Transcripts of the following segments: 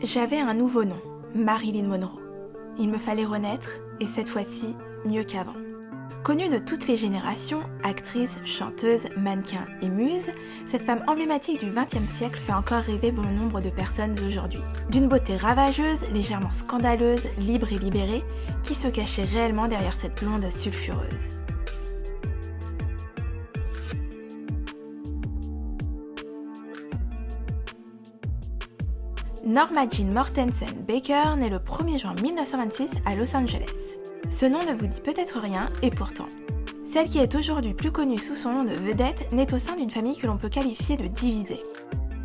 J'avais un nouveau nom, Marilyn Monroe. Il me fallait renaître, et cette fois-ci, mieux qu'avant. Connue de toutes les générations, actrice, chanteuse, mannequin et muse, cette femme emblématique du XXe siècle fait encore rêver bon nombre de personnes aujourd'hui. D'une beauté ravageuse, légèrement scandaleuse, libre et libérée, qui se cachait réellement derrière cette blonde sulfureuse. Norma Jean Mortensen Baker naît le 1er juin 1926 à Los Angeles. Ce nom ne vous dit peut-être rien, et pourtant. Celle qui est aujourd'hui plus connue sous son nom de vedette naît au sein d'une famille que l'on peut qualifier de divisée.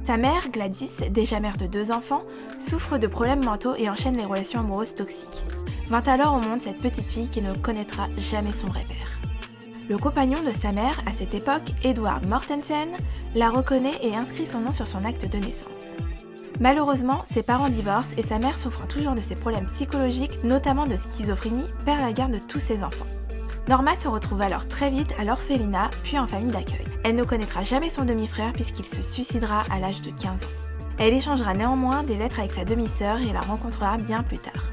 Sa mère, Gladys, déjà mère de 2 enfants, souffre de problèmes mentaux et enchaîne les relations amoureuses toxiques. Vint alors au monde cette petite fille qui ne connaîtra jamais son vrai père. Le compagnon de sa mère, à cette époque, Edward Mortensen, la reconnaît et inscrit son nom sur son acte de naissance. Malheureusement, ses parents divorcent et sa mère, souffrant toujours de ses problèmes psychologiques, notamment de schizophrénie, perd la garde de tous ses enfants. Norma se retrouve alors très vite à l'orphelinat, puis en famille d'accueil. Elle ne connaîtra jamais son demi-frère puisqu'il se suicidera à l'âge de 15 ans. Elle échangera néanmoins des lettres avec sa demi-sœur et la rencontrera bien plus tard.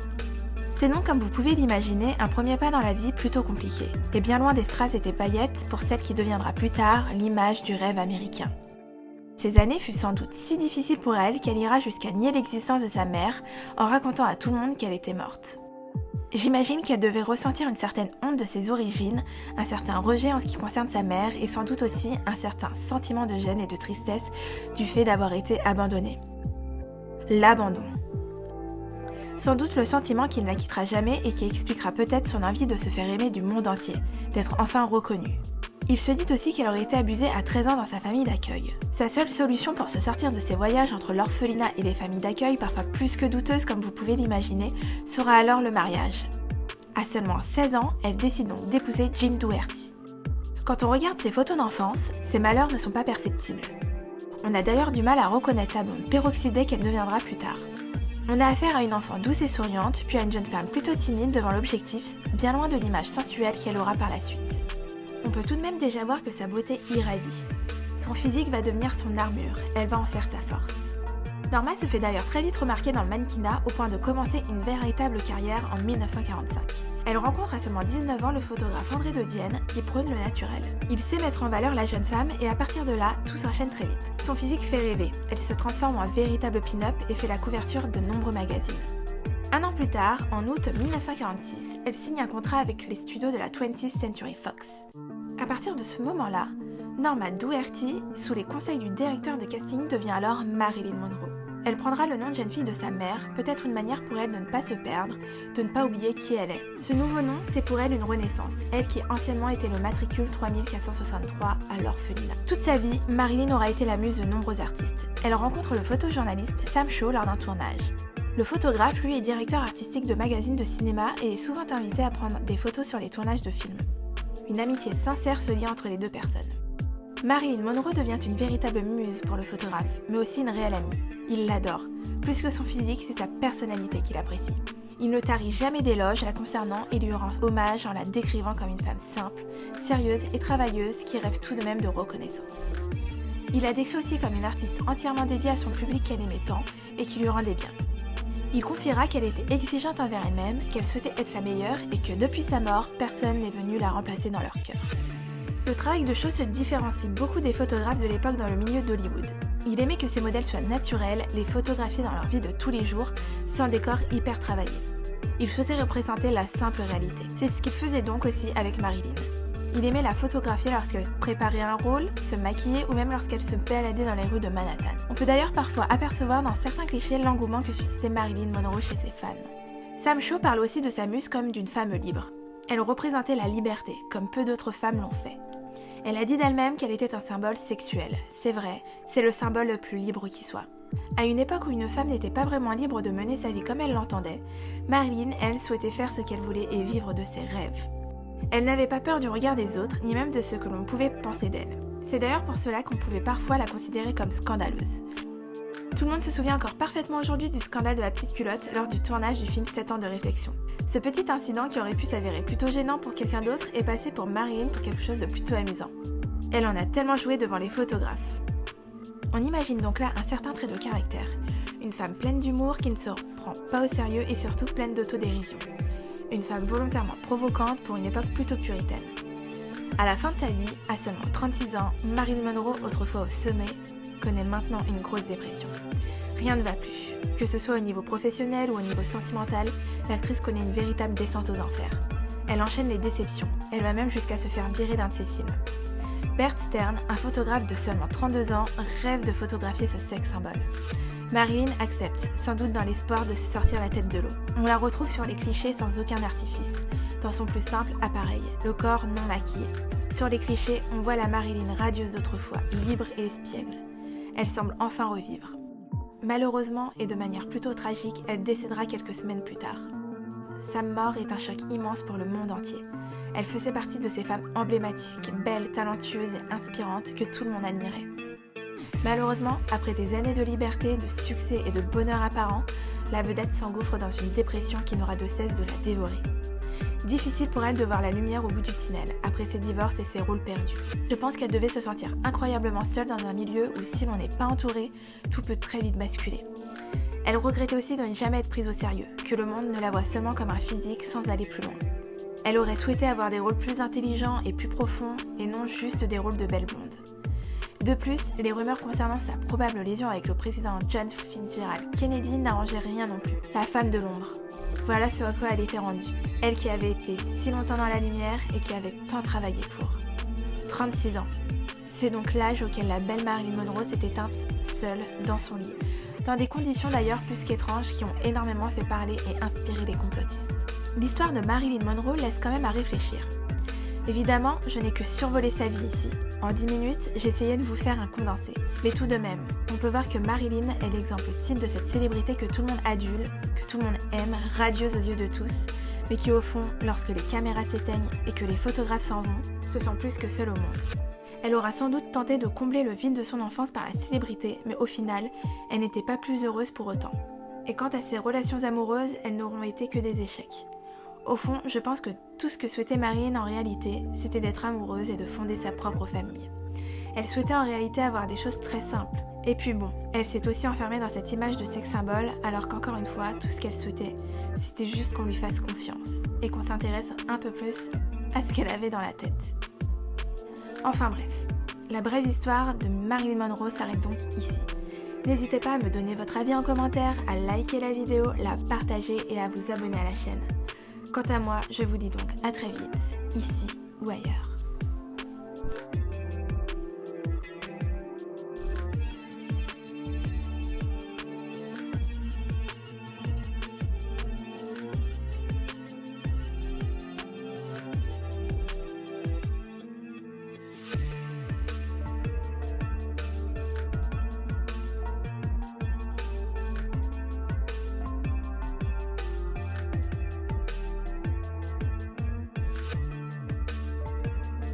C'est donc, comme vous pouvez l'imaginer, un premier pas dans la vie plutôt compliqué. Et bien loin des strass et des paillettes pour celle qui deviendra plus tard l'image du rêve américain. Ces années furent sans doute si difficiles pour elle qu'elle ira jusqu'à nier l'existence de sa mère en racontant à tout le monde qu'elle était morte. J'imagine qu'elle devait ressentir une certaine honte de ses origines, un certain rejet en ce qui concerne sa mère et sans doute aussi un certain sentiment de gêne et de tristesse du fait d'avoir été abandonnée. L'abandon. Sans doute le sentiment qui ne la quittera jamais et qui expliquera peut-être son envie de se faire aimer du monde entier, d'être enfin reconnue. Il se dit aussi qu'elle aurait été abusée à 13 ans dans sa famille d'accueil. Sa seule solution pour se sortir de ses voyages entre l'orphelinat et les familles d'accueil, parfois plus que douteuses comme vous pouvez l'imaginer, sera alors le mariage. À seulement 16 ans, elle décide donc d'épouser Jim Dougherty. Quand on regarde ses photos d'enfance, ses malheurs ne sont pas perceptibles. On a d'ailleurs du mal à reconnaître la blonde peroxydée qu'elle deviendra plus tard. On a affaire à une enfant douce et souriante, puis à une jeune femme plutôt timide devant l'objectif, bien loin de l'image sensuelle qu'elle aura par la suite. On peut tout de même déjà voir que sa beauté irradie. Son physique va devenir son armure, elle va en faire sa force. Norma se fait d'ailleurs très vite remarquer dans le mannequinat au point de commencer une véritable carrière en 1945. Elle rencontre à seulement 19 ans le photographe André de Dienne qui prône le naturel. Il sait mettre en valeur la jeune femme et à partir de là, tout s'enchaîne très vite. Son physique fait rêver, elle se transforme en véritable pin-up et fait la couverture de nombreux magazines. Un an plus tard, en août 1946, elle signe un contrat avec les studios de la 20th Century Fox. À partir de ce moment-là, Norma Dougherty, sous les conseils du directeur de casting, devient alors Marilyn Monroe. Elle prendra le nom de jeune fille de sa mère, peut-être une manière pour elle de ne pas se perdre, de ne pas oublier qui elle est. Ce nouveau nom, c'est pour elle une renaissance, elle qui anciennement était le matricule 3463 à l'orphelinat. Toute sa vie, Marilyn aura été la muse de nombreux artistes. Elle rencontre le photojournaliste Sam Shaw lors d'un tournage. Le photographe, lui, est directeur artistique de magazines de cinéma et est souvent invité à prendre des photos sur les tournages de films. Une amitié sincère se lie entre les deux personnes. Marilyn Monroe devient une véritable muse pour le photographe, mais aussi une réelle amie. Il l'adore. Plus que son physique, c'est sa personnalité qu'il apprécie. Il ne tarit jamais d'éloges la concernant et lui rend hommage en la décrivant comme une femme simple, sérieuse et travailleuse qui rêve tout de même de reconnaissance. Il la décrit aussi comme une artiste entièrement dédiée à son public qu'elle aimait tant et qui lui rendait bien. Il confiera qu'elle était exigeante envers elle-même, qu'elle souhaitait être la meilleure et que depuis sa mort, personne n'est venu la remplacer dans leur cœur. Le travail de Shaw se différencie beaucoup des photographes de l'époque dans le milieu d'Hollywood. Il aimait que ses modèles soient naturels, les photographier dans leur vie de tous les jours, sans décor hyper travaillé. Il souhaitait représenter la simple réalité. C'est ce qu'il faisait donc aussi avec Marilyn. Il aimait la photographier lorsqu'elle préparait un rôle, se maquillait ou même lorsqu'elle se baladait dans les rues de Manhattan. On peut d'ailleurs parfois apercevoir dans certains clichés l'engouement que suscitait Marilyn Monroe chez ses fans. Sam Shaw parle aussi de sa muse comme d'une femme libre. Elle représentait la liberté, comme peu d'autres femmes l'ont fait. Elle a dit d'elle-même qu'elle était un symbole sexuel. C'est vrai, c'est le symbole le plus libre qui soit. À une époque où une femme n'était pas vraiment libre de mener sa vie comme elle l'entendait, Marilyn, elle, souhaitait faire ce qu'elle voulait et vivre de ses rêves. Elle n'avait pas peur du regard des autres, ni même de ce que l'on pouvait penser d'elle. C'est d'ailleurs pour cela qu'on pouvait parfois la considérer comme scandaleuse. Tout le monde se souvient encore parfaitement aujourd'hui du scandale de la petite culotte lors du tournage du film 7 ans de réflexion. Ce petit incident qui aurait pu s'avérer plutôt gênant pour quelqu'un d'autre est passé pour Marilyn pour quelque chose de plutôt amusant. Elle en a tellement joué devant les photographes. On imagine donc là un certain trait de caractère, une femme pleine d'humour qui ne se prend pas au sérieux et surtout pleine d'autodérision. Une femme volontairement provocante pour une époque plutôt puritaine. À la fin de sa vie, à seulement 36 ans, Marilyn Monroe, autrefois au sommet, connaît maintenant une grosse dépression. Rien ne va plus. Que ce soit au niveau professionnel ou au niveau sentimental, l'actrice connaît une véritable descente aux enfers. Elle enchaîne les déceptions, elle va même jusqu'à se faire virer d'un de ses films. Bert Stern, un photographe de seulement 32 ans, rêve de photographier ce sex symbole. Marilyn accepte, sans doute dans l'espoir de se sortir la tête de l'eau. On la retrouve sur les clichés sans aucun artifice, dans son plus simple appareil, le corps non maquillé. Sur les clichés, on voit la Marilyn radieuse d'autrefois, libre et espiègle. Elle semble enfin revivre. Malheureusement, et de manière plutôt tragique, elle décédera quelques semaines plus tard. Sa mort est un choc immense pour le monde entier. Elle faisait partie de ces femmes emblématiques, belles, talentueuses et inspirantes que tout le monde admirait. Malheureusement, après des années de liberté, de succès et de bonheur apparent, la vedette s'engouffre dans une dépression qui n'aura de cesse de la dévorer. Difficile pour elle de voir la lumière au bout du tunnel, après ses divorces et ses rôles perdus. Je pense qu'elle devait se sentir incroyablement seule dans un milieu où si l'on n'est pas entouré, tout peut très vite basculer. Elle regrettait aussi de ne jamais être prise au sérieux, que le monde ne la voit seulement comme un physique sans aller plus loin. Elle aurait souhaité avoir des rôles plus intelligents et plus profonds, et non juste des rôles de belle blonde. De plus, les rumeurs concernant sa probable liaison avec le président John Fitzgerald Kennedy n'arrangeaient rien non plus. La femme de l'ombre. Voilà ce à quoi elle était rendue. Elle qui avait été si longtemps dans la lumière et qui avait tant travaillé pour. 36 ans. C'est donc l'âge auquel la belle Marilyn Monroe s'est éteinte seule dans son lit. Dans des conditions d'ailleurs plus qu'étranges qui ont énormément fait parler et inspiré les complotistes. L'histoire de Marilyn Monroe laisse quand même à réfléchir. Évidemment, je n'ai que survolé sa vie ici. En 10 minutes, j'essayais de vous faire un condensé. Mais tout de même, on peut voir que Marilyn est l'exemple type de cette célébrité que tout le monde adule, que tout le monde aime, radieuse aux yeux de tous, mais qui au fond, lorsque les caméras s'éteignent et que les photographes s'en vont, se sent plus que seule au monde. Elle aura sans doute tenté de combler le vide de son enfance par la célébrité, mais au final, elle n'était pas plus heureuse pour autant. Et quant à ses relations amoureuses, elles n'auront été que des échecs. Au fond, je pense que tout ce que souhaitait Marilyn en réalité, c'était d'être amoureuse et de fonder sa propre famille. Elle souhaitait en réalité avoir des choses très simples. Et puis bon, elle s'est aussi enfermée dans cette image de sex symbole, alors qu'encore une fois, tout ce qu'elle souhaitait, c'était juste qu'on lui fasse confiance et qu'on s'intéresse un peu plus à ce qu'elle avait dans la tête. Enfin bref, la brève histoire de Marilyn Monroe s'arrête donc ici. N'hésitez pas à me donner votre avis en commentaire, à liker la vidéo, la partager et à vous abonner à la chaîne. Quant à moi, je vous dis donc à très vite, ici ou ailleurs.